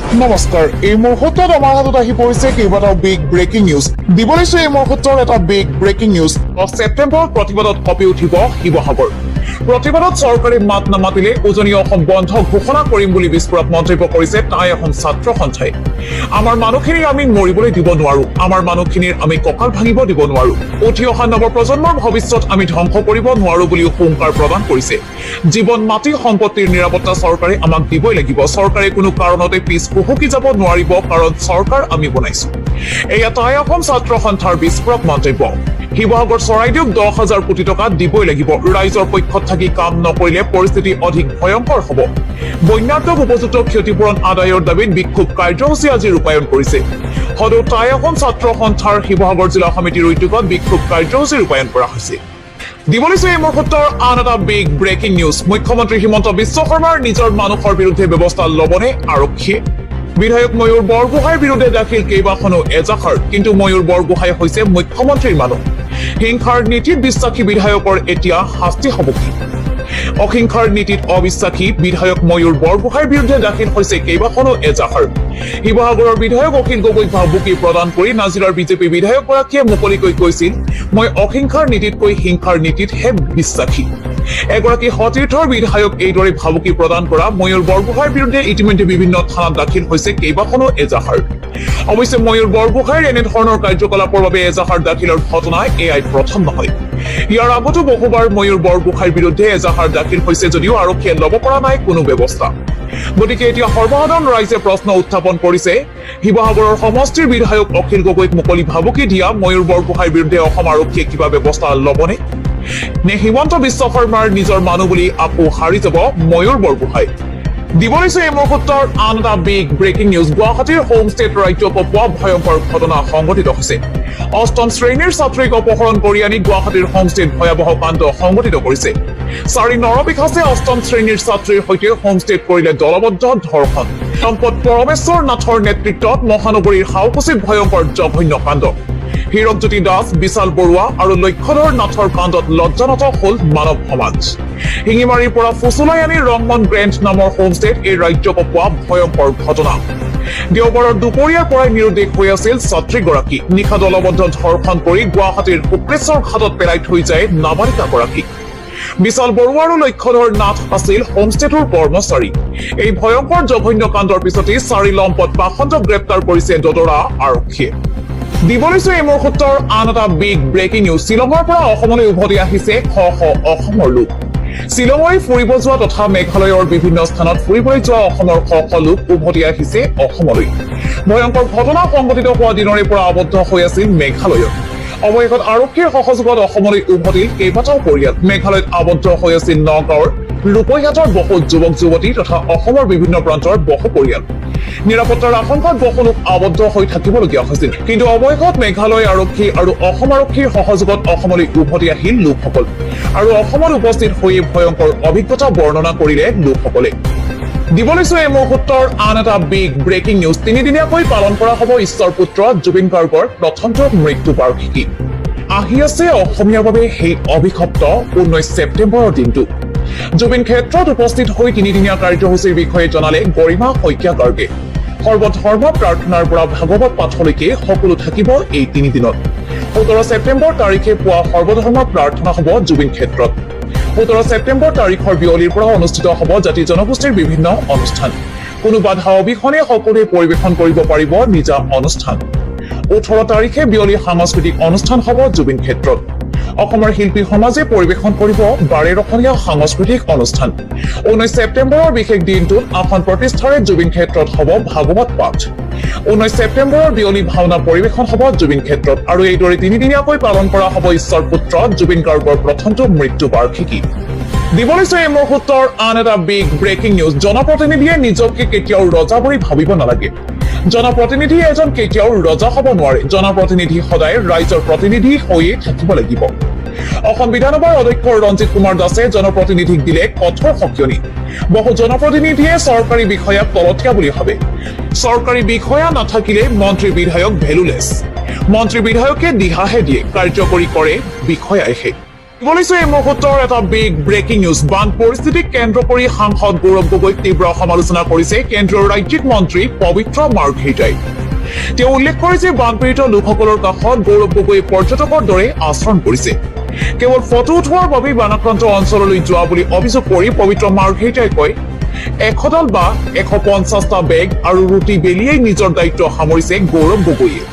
নমস্কাৰ এই মুহূৰ্তত আমাৰ হাতত আহি পৰিছে কেইবাটাও বিগ ব্ৰেকিং নিউজ দিব লৈছো এই মুহূৰ্তৰ এটা বিগ ব্ৰেকিং নিউজ 10 ছেপ্টেম্বৰত প্ৰতিবাদত কঁপি উঠিব শিৱসাগৰ প্ৰতিবাদত চৰকাৰে মাত নামাতিলে উজনি অসম বন্ধ ঘোষণা কৰিম বুলি বিস্ফোৰক মন্তব্য কৰিছে টাই অসম ছাত্ৰ সন্থাই আমাৰ মানুহখিনি আমি মৰিবলৈ দিব নোৱাৰো আমাৰ মানুহখিনিৰ আমি কঁকাল ভাঙিব দিব নোৱাৰো উঠি অহা নৱপ্ৰজন্মৰ ভৱিষ্যত আমি ধ্বংস কৰিব নোৱাৰো বুলি হুংকাৰ প্ৰদান কৰিছে জীৱন মাটি সম্পত্তিৰ নিৰাপত্তা চৰকাৰে আমাক দিবই লাগিব চৰকাৰে কোনো কাৰণতে পিছ হুহুকি যাব নোৱাৰিব কাৰণ চৰকাৰ আমি বনাইছো এয়া টাই অসম ছাত্ৰ সন্থাৰ বিস্ফোৰক মন্তব্য শিৱসাগৰ চৰাইদেউক 10,000 কোটি টকা দিবই লাগিব ৰাইজৰ পক্ষত থাকি কাম নকৰিলে পৰিস্থিতি অধিক ভয়ংকৰ হ'ব বন্যাত্মক উপযুক্ত ক্ষতিপূৰণ আদায়ৰ দাবীত বিক্ষোভ কাৰ্যসূচী আজি ৰূপায়ণ কৰিছে সদৌ টাই অসম ছাত্ৰ সন্থাৰ শিৱসাগৰ জিলা সমিতিৰ উদ্যোগত বিক্ষোভ কাৰ্যসূচী ৰূপায়ণ কৰা হৈছে দিব লৈছো এই মুহূৰ্তৰ আন এটা বিগ ব্ৰেকিং নিউজ মুখ্যমন্ত্ৰী হিমন্ত বিশ্ব শৰ্মাৰ নিজৰ মানুহৰ বিৰুদ্ধে ব্যৱস্থা ল'বনে আৰক্ষীয়ে বিধায়ক ময়ূৰ বৰগোহাঁইৰ বিৰুদ্ধে দাখিল কেইবাখনো এজাহাৰ কিন্তু ময়ূৰ বৰগোহাঁই হৈছে মুখ্যমন্ত্ৰীৰ মানুহ হিংসাৰ নীতিত বিশ্বাসী বিধায়কৰ এতিয়া শাস্তি হ'ব কি অহিংসাৰ নীতিত অবিশ্বাসী বিধায়ক ময়ূৰ বৰগোহাঁইৰ বিৰুদ্ধে দাখিল হৈছে কেইবাখনো এজাহাৰ শিৱসাগৰৰ বিধায়ক অখিল গগৈক ভাবুকি প্ৰদান কৰি নাজিৰাৰ বিজেপি বিধায়কগৰাকীয়ে মুকলিকৈ কৈছিল মই অহিংসাৰ নীতিতকৈ হিংসাৰ নীতিতহে বিশ্বাসী এগৰাকী সতীৰ্থৰ বিধায়ক এইদৰে ভাবুকি প্ৰদান কৰা ময়ূৰ বৰগোহাঁইৰ বিৰুদ্ধে ইতিমধ্যে বিভিন্ন থানাত দাখিল হৈছে কেইবাখনো এজাহাৰ অৱশ্যে ময়ূৰ বৰগোহাঁইৰ এনেধৰণৰ কাৰ্যকলাপৰ বাবে এজাহাৰ দাখিলৰ ঘটনা এয়াই প্ৰথম নহয় ইয়াৰ আগতো বহুবাৰ ময়ূৰ বৰগোহাঁইৰ বিৰুদ্ধে এজাহাৰ দাখিল হৈছে যদিও আৰক্ষীয়ে ল'ব পৰা নাই কোনো ব্যৱস্থা গতিকে এতিয়া সৰ্বসাধাৰণ ৰাইজে প্ৰশ্ন উত্থাপন কৰিছে শিৱসাগৰৰ সমষ্টিৰ বিধায়ক অখিল গগৈক মুকলি ভাবুকি দিয়া ময়ূৰ বৰগোহাঁইৰ বিৰুদ্ধে অসম আৰক্ষীয়ে কিবা ব্যৱস্থা ল'বনে নে হিমন্ত বিশ্ব শৰ্মাৰ নিজৰ মানুহ বুলি আকৌ হাৰি যাব ময়ূৰ বৰগোহাঁই দিব লৈছো এই মুহূৰ্তৰ আন এটা বিগ ব্ৰেকিং নিউজ গুৱাহাটীৰ হোমষ্টেত ৰাজ্যক পোৱা ভয়ংকৰ ঘটনা সংঘটিত হৈছে অষ্টম শ্ৰেণীৰ ছাত্ৰীক অপহৰণ কৰি আনি গুৱাহাটীৰ হোমষ্টেত ভয়াৱহ কাণ্ড সংঘটিত কৰিছে 4 নৰবিঘাচে অষ্টম শ্ৰেণীৰ ছাত্ৰীৰ সৈতে হোমষ্টেত কৰিলে দলবদ্ধ ধৰ্ষণ সম্পদ পৰমেশ্বৰ নাথৰ নেতৃত্বত মহানগৰীৰ হাউকুচিত ভয়ংকৰ জঘন্য কাণ্ড হীৰকজ্যোতি দাস বিশাল বৰুৱা আৰু লক্ষ্যধৰ নাথৰ কাণ্ডত লজ্জানত হল মানৱ সমাজ শিঙিমাৰীৰ পৰা ফুচুলাই আনি ৰংমন গ্ৰেণ্ড নামৰ হোমষ্টেত এই ৰাজ্যক পোৱা ভয়ংকৰ ঘটনা দেওবাৰৰ দুপৰীয়াৰ পৰাই নিৰুদ্দেশ হৈ আছিল ছাত্ৰীগৰাকী নিশা দলবদ্ধ ধৰ্ষণ কৰি গুৱাহাটীৰ শুক্লেশ্বৰ ঘাটত পেলাই থৈ যায় নাবালিকাগৰাকীক বিশাল বৰুৱা আৰু লক্ষ্যধৰ নাথ আছিল হোমষ্টেটোৰ কৰ্মচাৰী এই ভয়ংকৰ জঘন্য কাণ্ডৰ পিছতে 4 লম্পট বাসন্তক গ্ৰেপ্তাৰ কৰিছে দদৰা আৰক্ষীয়ে দিব লৈছো এই মুহূৰ্তৰ আন এটা বিগ ব্ৰেকিং নিউজ শ্বিলঙৰ পৰা অসমলৈ উভতি আহিছে শ শ অসমৰ লোক শ্বিলঙলৈ ফুৰিব যোৱা তথা মেঘালয়ৰ বিভিন্ন স্থানত ফুৰিবলৈ যোৱা অসমৰ শ শ লোক উভতি আহিছে অসমলৈ ভয়ংকৰ ঘটনা সংঘটিত হোৱা দিনৰে পৰা আবদ্ধ হৈ আছিল মেঘালয়ত অৱশেষত আৰক্ষীৰ সহযোগত অসমলৈ উভতিল কেইবাটাও পৰিয়াল মেঘালয়ত আবদ্ধ হৈ আছিল নগাঁৱৰ ৰূপৈঘাটৰ বহু যুৱক যুৱতী তথা অসমৰ বিভিন্ন প্ৰান্তৰ বহু পৰিয়াল নিৰাপত্তাৰ আশংকাত বহু লোক আবদ্ধ হৈ থাকিবলগীয়া হৈছিল কিন্তু অৱশেষত মেঘালয় আৰক্ষী আৰু অসম আৰক্ষীৰ সহযোগত অসমলৈ উভতি আহিল লোকসকল আৰু অসমত উপস্থিত হৈ ভয়ংকৰ অভিজ্ঞতা বৰ্ণনা কৰিলে লোকসকলে দিব লৈছো এই মুহূৰ্তৰ আন এটা বিগ ব্ৰেকিং নিউজ 3 দিনীয়াকৈ পালন কৰা হ'ব ঈশ্বৰ পুত্ৰ জুবিন গাৰ্গৰ প্ৰথমটো মৃত্যু বাৰ্ষিকী আহি আছে অসমীয়াৰ বাবে সেই অভিশপ্ত 19 ছেপ্টেম্বৰৰ দিনটো জুবিন ক্ষেত্ৰত উপস্থিত হৈ 3 দিনীয়া কাৰ্যসূচীৰ বিষয়ে জনালে গৰিমা শইকীয়া গাৰ্গে সৰ্বধৰ্ম প্ৰাৰ্থনাৰ পৰা ভাগৱত পাঠলৈকে সকলো থাকিব এই 3 দিনত 17 ছেপ্টেম্বৰ তাৰিখে পুৱা সৰ্বধৰ্ম প্ৰাৰ্থনা হ'ব জুবিন ক্ষেত্ৰত 17 ছেপ্টেম্বৰ তাৰিখৰ বিয়লিৰ পৰা অনুষ্ঠিত হ'ব জাতি জনগোষ্ঠীৰ বিভিন্ন অনুষ্ঠান কোনো বাধা অবিহনে সকলোৱে পৰিৱেশন কৰিব পাৰিব নিজা অনুষ্ঠান 18 তাৰিখে বিয়লি সাংস্কৃতিক অনুষ্ঠান হ'ব জুবিন ক্ষেত্ৰত অসমৰ শিল্পী সমাজে পৰিৱেশন কৰিব 12 ৰকমীয়া সাংস্কৃতিক অনুষ্ঠান 19 ছেপ্টেম্বৰৰ বিশেষ দিনটোত আসন প্ৰতিষ্ঠাৰে জুবিন ক্ষেত্ৰত হ'ব ভাগৱত পাঠ 19 ছেপ্টেম্বৰৰ বিয়লি ভাওনা পৰিৱেশন হ'ব জুবিন ক্ষেত্ৰত আৰু এইদৰে 3 দিনীয়াকৈ পালন কৰা হ'ব ঈশ্বৰ পুত্ৰ জুবিন গাৰ্গৰ প্ৰথমটো মৃত্যু বাৰ্ষিকী দিব লৈছো এই মুহূৰ্তৰ আন এটা বিগ ব্ৰেকিং নিউজ জনপ্ৰতিনিধিয়ে নিজকে কেতিয়াও ৰজা বুলি ভাবিব নালাগে জনপ্ৰতিনিধি এজন কেতিয়াও ৰজা হ'ব নোৱাৰে জনপ্ৰতিনিধি সদায় ৰাইজৰ প্ৰতিনিধি হৈয়ে থাকিব লাগিব অসম বিধানসভাৰ অধ্যক্ষ ৰঞ্জিত কুমাৰ দাসে জনপ্ৰতিনিধিক দিলে কঠোৰ সকিয়নি বহু জনপ্ৰতিনিধিয়ে চৰকাৰী বিষয়াক তলতীয়া বুলি ভাবে চৰকাৰী বিষয়া নাথাকিলে মন্ত্ৰী বিধায়ক ভেলুলেছ মন্ত্ৰী বিধায়কে দিহাহে দিয়ে কাৰ্যকৰী কৰে বিষয়াইহে বলিছো এই মুহূৰ্তৰ এটা বিগ ব্ৰেকিং নিউজ বান পৰিস্থিতিক কেন্দ্ৰ কৰি সাংসদ গৌৰৱ গগৈক তীব্ৰ সমালোচনা কৰিছে কেন্দ্ৰীয় ৰাজ্যিক মন্ত্ৰী পবিত্ৰ মাৰ্ঘেৰিটাই তেওঁ উল্লেখ কৰে যে বানপীড়িত লোকসকলৰ কাষত গৌৰৱ গগৈয়ে পৰ্যটকৰ দৰে আচৰণ কৰিছে কেৱল ফটো উঠোৱাৰ বাবে বানাক্ৰান্ত অঞ্চললৈ যোৱা বুলি অভিযোগ কৰি পবিত্ৰ মাৰ্ঘেৰিটাই কয় 100ডাল বা 150টা বেগ আৰু ৰুটি বেলিয়াই নিজৰ দায়িত্ব সামৰিছে গৌৰৱ গগৈয়ে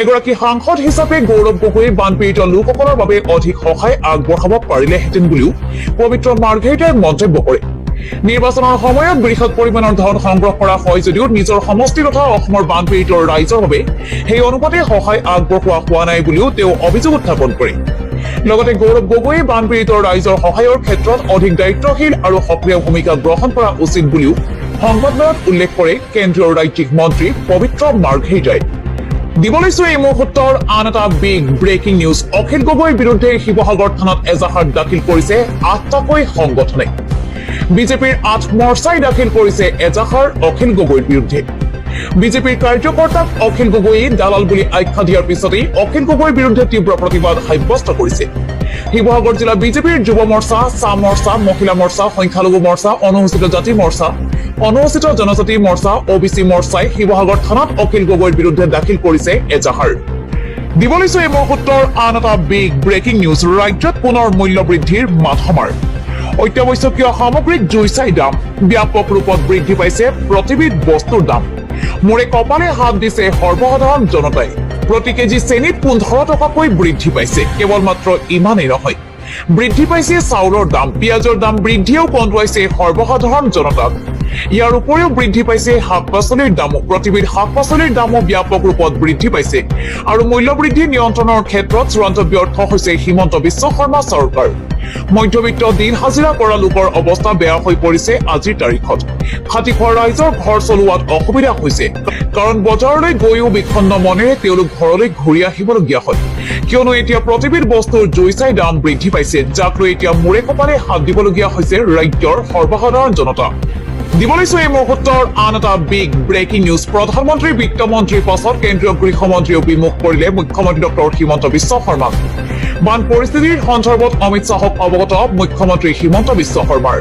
এগৰাকী সাংসদ হিচাপে গৌৰৱ গগৈয়ে বানপীড়িত লোকসকলৰ বাবে অধিক সহায় আগবঢ়াব পাৰিলেহেঁতেন বুলিও পবিত্ৰ মাৰ্ঘেৰিটাই মন্তব্য কৰে নিৰ্বাচনৰ সময়ত বৃহৎ পৰিমাণৰ ধন সংগ্ৰহ কৰা হয় যদিও নিজৰ সমষ্টি তথা অসমৰ বানপীড়িত ৰাইজৰ বাবে সেই অনুপাতে সহায় আগবঢ়োৱা হোৱা নাই বুলিও তেওঁ অভিযোগ উত্থাপন কৰে লগতে গৌৰৱ গগৈয়ে বানপীড়িত ৰাইজৰ সহায়ৰ ক্ষেত্ৰত অধিক দায়িত্বশীল আৰু সক্ৰিয় ভূমিকা গ্ৰহণ কৰা উচিত বুলিও সংবাদমেলত উল্লেখ কৰে কেন্দ্ৰীয় ৰাজ্যিক মন্ত্ৰী পবিত্ৰ মাৰ্ঘেৰিটাই দিবলৈছো এই মুহূৰ্তৰ আন এটা বিগ ব্ৰেকিং নিউজ অখিল গগৈৰ বিৰুদ্ধে শিৱসাগৰ থানাত এজাহাৰ দাখিল কৰিছে 8টাকৈ সংগঠনে বিজেপিৰ 8 মৰ্চাই দাখিল কৰিছে এজাহাৰ অখিল গগৈৰ বিৰুদ্ধে বিজেপিৰ কাৰ্যকৰ্তাক অখিল গগৈয়ে দালাল বুলি আখ্যা দিয়াৰ পিছতেই অখিল গগৈৰ বিৰুদ্ধে তীব্ৰ প্ৰতিবাদ সাব্যস্ত কৰিছে শিৱসাগৰ জিলা বিজেপিৰ যুৱ মৰ্চা চাহ মৰ্চা মহিলা মৰ্চা সংখ্যালঘু মৰ্চা অনুসূচিত জাতি মৰ্চা অনুসূচিত জনজাতি মৰ্চা OBC মৰ্চাই শিৱসাগৰ থানাত অখিল গগৈৰ বিৰুদ্ধে দাখিল কৰিছে এজাহাৰ দিবলৈছো এই মুহূৰ্তৰ আন এটা বিগ ব্ৰেকিং নিউজ ৰাজ্যত পুনৰ মূল্য বৃদ্ধিৰ মাধমাৰ অত্যাৱশ্যকীয় সামগ্ৰীৰ জুই চাই দাম ব্যাপক ৰূপত বৃদ্ধি পাইছে প্ৰতিবিধ বস্তুৰ দাম মোৰে কপালে হাত দিছে সৰ্বসাধাৰণ জনতাই প্ৰতি কেজি চেনিত 15 টকাকৈ বৃদ্ধি পাইছে কেৱল মাত্ৰ ইমানেই নহয় বৃদ্ধি পাইছে চাউলৰ দাম পিয়াজৰ দাম বৃদ্ধিও কন্দুৱাইছে সৰ্বসাধাৰণ জনতাক ইয়াৰ উপৰিও বৃদ্ধি পাইছে শাক-পাচলিৰ দামো প্ৰতিবিধ শাক-পাচলিৰ দামো ব্যাপক ৰূপত বৃদ্ধি পাইছে আৰু মূল্য বৃদ্ধি নিয়ন্ত্ৰণৰ ক্ষেত্ৰত চূড়ান্ত ব্যৰ্থ হৈছে হিমন্ত বিশ্ব শৰ্মা চৰকাৰ মধ্যবিত্ত দিন হাজিৰা কৰা লোকৰ অৱস্থা বেয়া হৈ পৰিছে আজিৰ তাৰিখত খাটি খোৱা ৰাইজৰ ঘৰ চলোৱাত অসুবিধা হৈছে কাৰণ বজাৰলৈ গৈও বিক্ষণ্ণ মনেৰে তেওঁলোক ঘৰলৈ ঘূৰি আহিবলগীয়া হয় কিয়নো এতিয়া প্ৰতিবিধ বস্তুৰ জুই চাই দাম বৃদ্ধি পাইছে যাক লৈ এতিয়া মূৰে কপালে হাত দিবলগীয়া হৈছে ৰাজ্যৰ সৰ্বসাধাৰণ জনতা দিবলৈছো এই মুহূৰ্তৰ আন এটা বিগ ব্ৰেকিং নিউজ প্ৰধানমন্ত্ৰী বিত্তমন্ত্ৰীৰ পাছত কেন্দ্ৰীয় গৃহমন্ত্ৰীও বিমুখ কৰিলে মুখ্যমন্ত্ৰী ডক্টৰ হিমন্ত বিশ্ব শৰ্মাক বান পৰিস্থিতিৰ সন্দৰ্ভত অমিত শ্বাহক অৱগত মুখ্যমন্ত্ৰী হিমন্ত বিশ্ব শৰ্মাৰ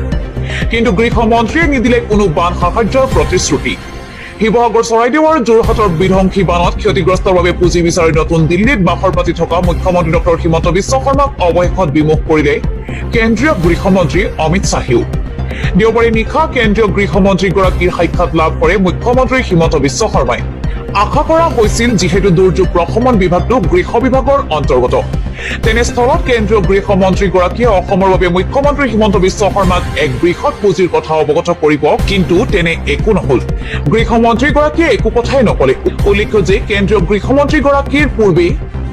কিন্তু গৃহমন্ত্ৰীয়ে নিদিলে কোনো বান সাহায্যৰ প্ৰতিশ্ৰুতি শিৱসাগৰ চৰাইদেউ আৰু যোৰহাটৰ বিধ্বংসী বানত ক্ষতিগ্ৰস্তৰ বাবে পুঁজি বিচাৰি নতুন দিল্লীত বাখৰ পাতি থকা মুখ্যমন্ত্ৰী ডক্টৰ হিমন্ত বিশ্ব শৰ্মাক অৱশেষত বিমুখ কৰিলে কেন্দ্ৰীয় গৃহমন্ত্ৰী অমিত শ্বাহেও দেওবাৰে নিশা কেন্দ্ৰীয় গৃহমন্ত্ৰীগৰাকীৰ সাক্ষাৎ লাভ কৰে মুখ্যমন্ত্ৰী হিমন্ত বিশ্ব শৰ্মাই আশা কৰা হৈছিল যিহেতু দুৰ্যোগ প্ৰশমন বিভাগটো গৃহ বিভাগৰ অন্তৰ্গত তেনেস্থলত কেন্দ্ৰীয় গৃহমন্ত্ৰীগৰাকীয়ে অসমৰ বাবে মুখ্যমন্ত্ৰী হিমন্ত বিশ্ব শৰ্মাক এক বৃহৎ পুঁজিৰ কথা অৱগত কৰিব কিন্তু তেনে একো নহল গৃহমন্ত্ৰীগৰাকীয়ে একো কথাই নকলে উল্লেখ্য যে কেন্দ্ৰীয় গৃহমন্ত্ৰীগৰাকীৰ পূৰ্বে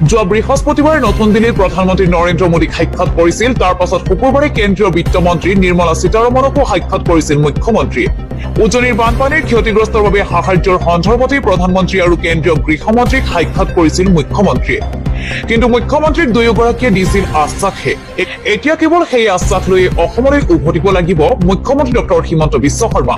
যোৱা বৃহস্পতিবাৰে নতুন দিল্লীৰ প্ৰধানমন্ত্ৰী নৰেন্দ্ৰ মোদীক সাক্ষাৎ কৰিছিল তাৰ পাছত শুকুৰবাৰে কেন্দ্ৰীয় বিত্তমন্ত্ৰী নিৰ্মলা সীতাৰমণকো সাক্ষাৎ কৰিছিল মুখ্যমন্ত্ৰীয়ে উজনিৰ বানপানীৰ ক্ষতিগ্ৰস্তৰ বাবে সাহায্যৰ সন্দৰ্ভতে প্ৰধানমন্ত্ৰী আৰু কেন্দ্ৰীয় গৃহমন্ত্ৰীক সাক্ষাৎ কৰিছিল মুখ্যমন্ত্ৰীয়ে কিন্তু মুখ্যমন্ত্ৰীৰ দুয়োগৰাকীয়ে দিছিল আশ্বাসহে এতিয়া কেৱল সেই আশ্বাস লৈ অসমলৈ উভতিব লাগিব মুখ্যমন্ত্ৰী ডক্টৰ হিমন্ত বিশ্ব শৰ্মা